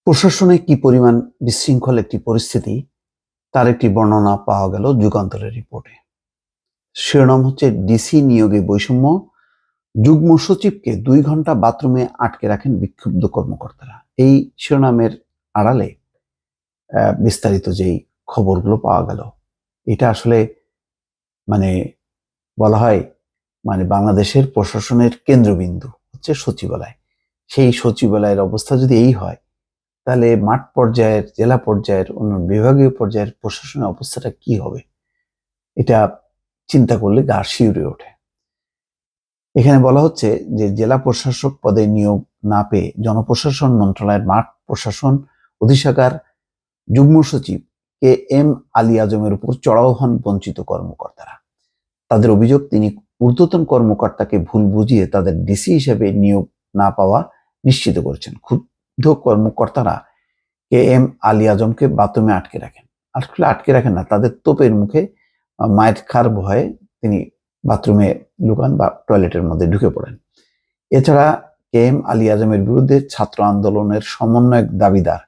প্রশাসনে কি পরিমাণ বিশৃঙ্খল একটি পরিস্থিতি তার একটি বর্ণনা পাওয়া গেল যুগান্তরের রিপোর্টে। শিরোনাম হচ্ছে ডিসি নিয়োগে বৈষম্য, যুগ্ম সচিবকে 2 ঘন্টা বাথরুমে আটকে রাখেন বিক্ষুব্ধ কর্মকর্তারা। এই শিরোনামের আড়ালে বিস্তারিত যেই খবরগুলো পাওয়া গেল, এটা আসলে মানে বলা হয় বাংলাদেশের প্রশাসনের কেন্দ্রবিন্দু হচ্ছে সচিবালয়। সেই সচিবালয়ের অবস্থা যদি এই হয়, তাহলে মাঠ পর্যায়ের, জেলা পর্যায়ের, অন্য বিভাগীয় পর্যায়ের প্রশাসনের অবস্থাটা কি হবে, এটা চিন্তা করলে গা শিউরে ওঠে। এখানে বলা হচ্ছে যে জেলা প্রশাসক পদে নিয়োগ না পেয়ে জনপ্রশাসন মন্ত্রণালয়ের মাঠ প্রশাসন অধিশাখার যুগ্ম সচিব কে এম আলী আজমের উপর চড়াও হন বঞ্চিত কর্মকর্তারা। তাদের অভিযোগ, তিনি ঊর্ধ্বতন কর্মকর্তাকে ভুল বুঝিয়ে তাদের ডিসি হিসেবে নিয়োগ না পাওয়া নিশ্চিত করেছেন। ক্ষুব্ধ কর্মকর্তারা কে এম আলী আজমকে বাথরুমে আটকে রাখেন না, তাদের তোপের মুখে মায়ের খার ভয়ে তিনি বাথরুমে লুকান বা টয়লেটের মধ্যে ঢুকে পড়েন। এছাড়া কে এম আলী আজমের বিরুদ্ধে ছাত্র আন্দোলনের সমন্বয়ক দাবিদার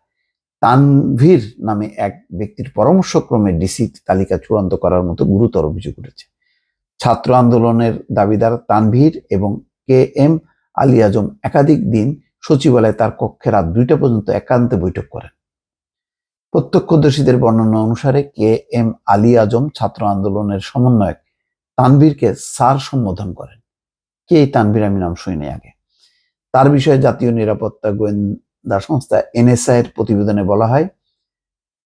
তানভীর নামে এক ব্যক্তির পরামর্শক্রমে ডিসি তালিকা চূড়ান্ত করার মতো গুরুতর অভিযোগ উঠেছে। ছাত্র আন্দোলনের দাবিদার তানভীর এবং কে এম আলী আজম একাধিক দিন সচিবালয়ে তার কক্ষে রাত 2টা পর্যন্ত একান্তে বৈঠক করেন। প্রত্যক্ষদর্শীদের বর্ণনা অনুসারে কে এম আলী আজম ছাত্র আন্দোলনের সমন্বয়ক তানভীরকে স্যার সম্বোধন করেন। কে এই তানভীর? আমি নাম শুনিনি আগে। তার বিষয়ে জাতীয় নিরাপত্তা গোয়েন্দা সংস্থা এনএসআই এর প্রতিবেদনে বলা হয়,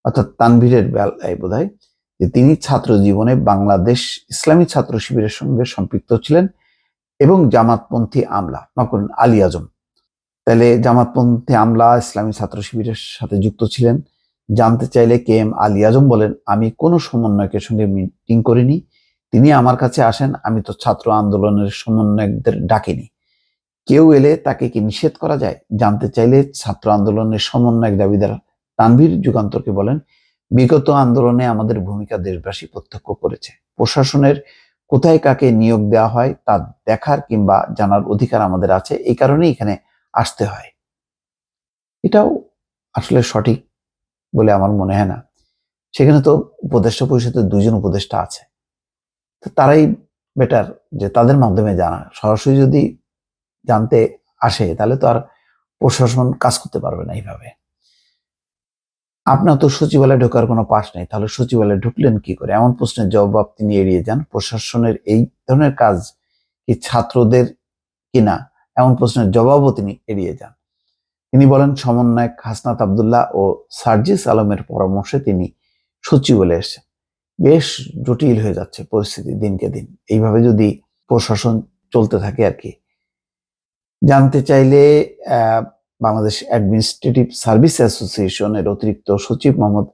অর্থাৎ তানভীরের বেলায় বোধহয়, যে তিনি ছাত্র জীবনে বাংলাদেশ ইসলামী ছাত্র শিবিরের সঙ্গে সম্পৃক্ত ছিলেন এবং জামাতপন্থী আমলা, মাফ করুন, আলী আজম তাহলে জামাতপন্থী আমলা ইসলামী ছাত্র শিবিরের সাথে যুক্ত ছিলেন। জানতে চাইলে কে এম আলী আজম বলেন, আমি কোনো সমন্বয়কের সঙ্গে মিটিং করিনি, তিনি আমার কাছে আসেন, আমি তো ছাত্র আন্দোলনের সমন্বয়কদের ডাকিনি। কেউ এলে তাকে কি নিষেধ করা যায়? জানতে চাইলে ছাত্র আন্দোলনের সমন্বয়ক দাবিদার তানভীর যুগান্তরকে বলেন, বিগত আন্দোলনে আমাদের ভূমিকা দেশবাসী প্রত্যক্ষ করেছে। প্রশাসনের কোথায় কাকে নিয়োগ দেওয়া হয় তা দেখার কিংবা জানার অধিকার আমাদের আছে, এই কারণে এখানে আসতে হয়। এটাও আসলে সঠিক বলে আমার মনে হয় না। সেখানে তো উপদেষ্টা পরিষদের 2জন উপদেষ্টা আছে, তো তারাই বেটার যে তাদের মাধ্যমে জানা। সরাসরি যদি জানতে আসে তাহলে তো আর প্রশাসন কাজ করতে পারবে না এইভাবে। আপনার তো সচিবালয়ে ঢোকার কোনো পাস নেই, তাহলে সচিবালয়ে ঢুকলেন কি করে? এমন প্রশ্নের জবাব তিনি এড়িয়ে যান। প্রশাসনের এই ধরনের কাজ কি ছাত্রদের কিনা, এমন প্রশ্নের জবাবও তিনি এড়িয়ে যান। তিনি বলেন, সমন্বয়ক হাসনাত আবদুল্লাহ ও সার্জিস আলমের পরামর্শে তিনি সচিবালয়ে এসেছেন। বেশ জটিল হয়ে যাচ্ছে পরিস্থিতি দিনকে দিন, এইভাবে যদি প্রশাসন চলতে থাকে আর কি। জানতে চাইলে বাংলাদেশ অ্যাডমিনিস্ট্রেটিভ সার্ভিস অ্যাসোসিয়েশনের অতিরিক্ত সচিব মোহাম্মদ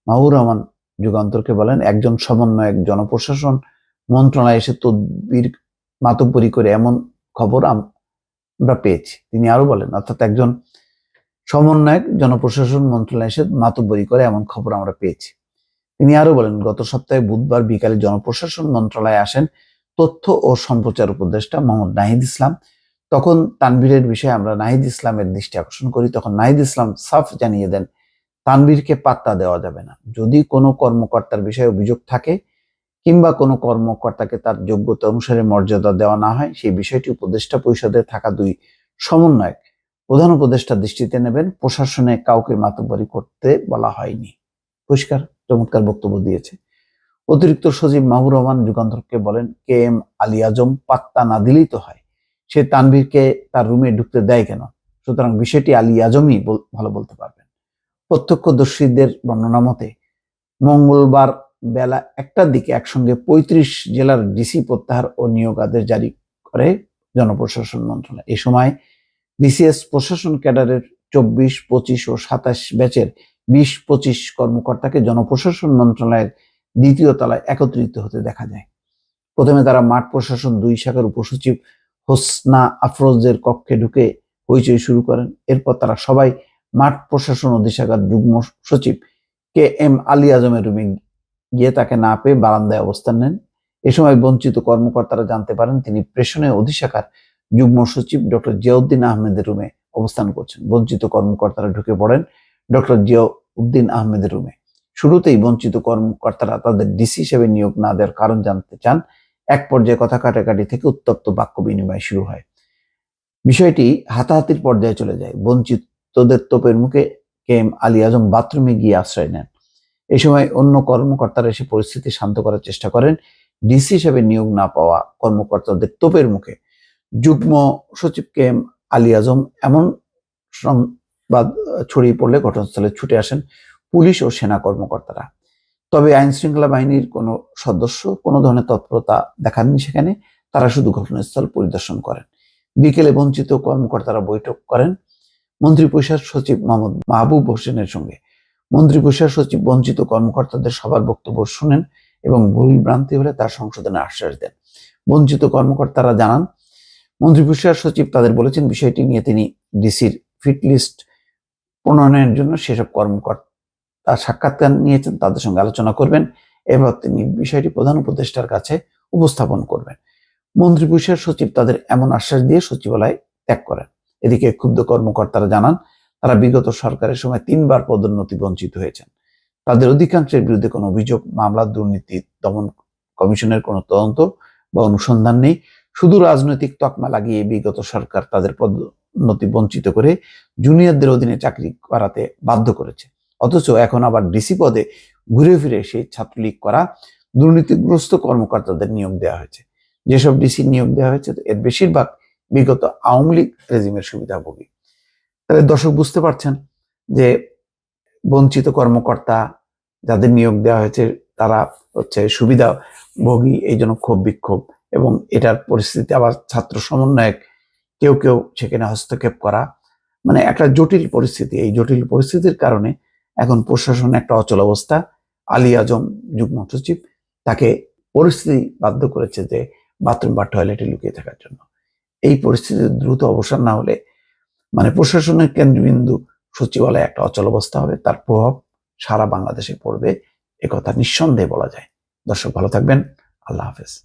মাহবুর রহমান যুগান্তরকে বলেন, একজন সমন্বয়ক জনপ্রশাসন মন্ত্রণালয়ে এসে তদবির মাতব্বরি করে এমন খবর আমরা পেয়েছি। তিনি আরো বলেন, অর্থাৎ একজন সমন্বয়ক জনপ্রশাসন মন্ত্রণালয়ে এসে মাতব্বরি করে এমন খবর আমরা পেয়েছি। তিনি আরো বলেন, গত সপ্তাহে বুধবার বিকালে জনপ্রশাসন মন্ত্রণালয়ে আসেন তথ্য ও সম্প্রচার উপদেষ্টা মোহাম্মদ নাহিদ ইসলাম। তখন তানভীরের বিষয়ে আমরা নাহিদ ইসলামের দৃষ্টি আকর্ষণ করি। তখন নাহিদ ইসলাম সাফ জানিয়ে দেন, তানভীরকে পাত্তা দেওয়া যাবে না। যদি কোনো কর্মকর্তার বিষয়ে অভিযোগ থাকে কিংবা কোনো কর্মকর্তাকে তার যোগ্যতা অনুসারে মর্যাদা দেওয়া না হয়, সেই বিষয়টি উপদেষ্টা পরিষদে থাকা 2 সমন্বয়ক প্রধান উপদেষ্টা দৃষ্টিতে নেবেন। প্রশাসনে কাউকে মাতব্বরি করতে বলা হয়নি। পরিষ্কার, চমৎকার বক্তব্য দিয়েছে। অতিরিক্ত সচিব মাহবুর রহমান যুগান্তরকে বলেন, কে এম আলী আজম পাত্তা না দিলেই তো হয়, সে তানভীরকে তার রুমে ঢুকতে দেয় কেন? সুতরাং বিষয়টি আলী আজমই ভালো বলতে পারবেন। প্রত্যক্ষদর্শীদের বর্ণনা মতে মঙ্গলবার বেলা 1টার দিকে একসঙ্গে 35 জেলার ডিসি প্রত্যাহার ও নিয়োগ আদেশ জারি করে জনপ্রশাসন মন্ত্রণালয়। এই সময় বিসিএস প্রশাসন ক্যাডারের 24, 25 ও 27 ব্যাচের 20-25 কর্মকর্তাকে জনপ্রশাসন মন্ত্রণালয়ের 2য় তলায় একত্রিত হতে দেখা যায়। প্রথমে তারা মাঠ প্রশাসন 2 শাখার উপসচিব হোসনা আফরোজের কক্ষে ঢুকে হইচই শুরু করেন। এরপর তারা সবাই মাঠ প্রশাসন অধিশাখার যুগ্ম সচিব কে এম আলী আজমের রুমে গিয়ে তাকে না পেয়ে বারান্দায় অবস্থান নেন। এ সময় বঞ্চিত কর্মকর্তারা জানতে পারেন তিনি প্রেষণে অধিশাখার যুগ্ম সচিব ডক্টর জিয়াউদ্দিন আহমেদের রুমে অবস্থান করছেন। বঞ্চিত কর্মকর্তারা ঢুকে পড়েন। ডক্টর জিয়াউদ্দিন আহমেদের রুমে। শুরুতেই বঞ্চিত কর্মকর্তারা তাদের ডিসি হিসেবে নিয়োগ না দেওয়ার কারণ জানতে চান। এক পর্যায়ে কথা কাটাকাটি থেকে উত্তপ্ত বাক্য বিনিময় শুরু হয়। বিষয়টি হাতাহাতির পর্যায়ে চলে যায়। বঞ্চিতদের তোপের মুখে কে এম আলী আজম বাথরুমে গিয়ে আশ্রয় নেন। এই সময় অন্য কর্মকর্তারা এসে পরিস্থিতি শান্ত করার চেষ্টা করেন। ডিসি হিসেবে নিয়োগ না পাওয়া কর্মকর্তাদের তোপের মুখে যুগ্ম সচিব কে এম আলী আজম এমন সংবাদ ছড়িয়ে পড়লে ঘটনাস্থলে ছুটে আসেন পুলিশ ও সেনা কর্মকর্তারা। তবে আইন শৃঙ্খলা বাহিনীর কোনো সদস্য কোনো ধরনের তৎপরতা দেখাননি সেখানে। তারা শুধু ঘটনাস্থল পরিদর্শন করেন। বিকেলে বঞ্চিত কর্মকর্তারা বৈঠক করেন মন্ত্রিপরিষদ সচিব মোহাম্মদ মাহবুব হোসেনের সঙ্গে। মন্ত্রিপরিষদ সচিব বঞ্চিত কর্মকর্তাদের সবার বক্তব্য শুনেন এবং ভুল ভ্রান্তি হলে তার সংশোধনের আশ্বাস দেন। বঞ্চিত কর্মকর্তারা জানান, মন্ত্রিপরিষদ সচিব তাদের বলেছেন বিষয়টি নিয়ে তিনি ডিসির ফিট লিস্ট প্রণয়নের জন্য সেসব কর্মকর্তা সাক্ষাৎকার নিয়েছেন, তাদের সঙ্গে আলোচনা করবেন। এবার তিনি বিষয়টি প্রধান উপদেষ্টার কাছে উপস্থাপন করবেন। মন্ত্রিপরিষদ সচিব তাদের এমন আশ্বাস দিয়ে সচিবালয় ত্যাগ করেন। এদিকে ক্ষুব্ধ কর্মকর্তারা জানান, তারা বিগত সরকারের সময় 3বার পদোন্নতি বঞ্চিত হয়েছেন। তাদের অধিকাংশের বিরুদ্ধে কোনো অভিযোগ, মামলা, দুর্নীতি দমন কমিশনের কোনো তদন্ত বা অনুসন্ধান নেই। শুধু রাজনৈতিক তকমা লাগিয়ে বিগত সরকার তাদের পদোন্নতি বঞ্চিত করে জুনিয়রদের অধীনে চাকরি করাতে বাধ্য করেছে। অথচ এখন আবার ডিসি পদে ঘুরে ফিরে সেই ছাত্রলীগ করা দুর্নীতিগ্রস্ত কর্মকর্তাদের নিয়োগ দেওয়া হয়েছে। যেসব ডিসি নিয়োগ দেওয়া হয়েছে এর বেশিরভাগ বিগত আওয়ামী লীগ রেজিমের সুবিধাভোগী। তাহলে দর্শক বুঝতে পারছেন যে বঞ্চিত কর্মকর্তা যাদের নিয়োগ দেওয়া হয়েছে তারা হচ্ছে সুবিধাভোগী, এই জন্য ক্ষোভ বিক্ষোভ এবং এটার পরিস্থিতি আবার ছাত্র সমন্বয়ক কেউ কেউ সেখানে হস্তক্ষেপ করা, মানে একটা জটিল পরিস্থিতি। এই জটিল পরিস্থিতির কারণে এখন প্রশাসনে একটা অচল অবস্থা। আলী আজম যুগ্ম সচিব, তাকে পরিস্থিতি বাধ্য করেছে যে বাথরুম বা টয়লেটে লুকিয়ে থাকার জন্য। এই পরিস্থিতির দ্রুত অবসান না হলে মানে প্রশাসনের কেন্দ্রবিন্দু সচিবালয়ে একটা অচল অবস্থা হবে, তার প্রভাব সারা বাংলাদেশে পড়বে, একথা নিঃসন্দেহে বলা যায়। দর্শক ভালো থাকবেন, আল্লাহ হাফেজ।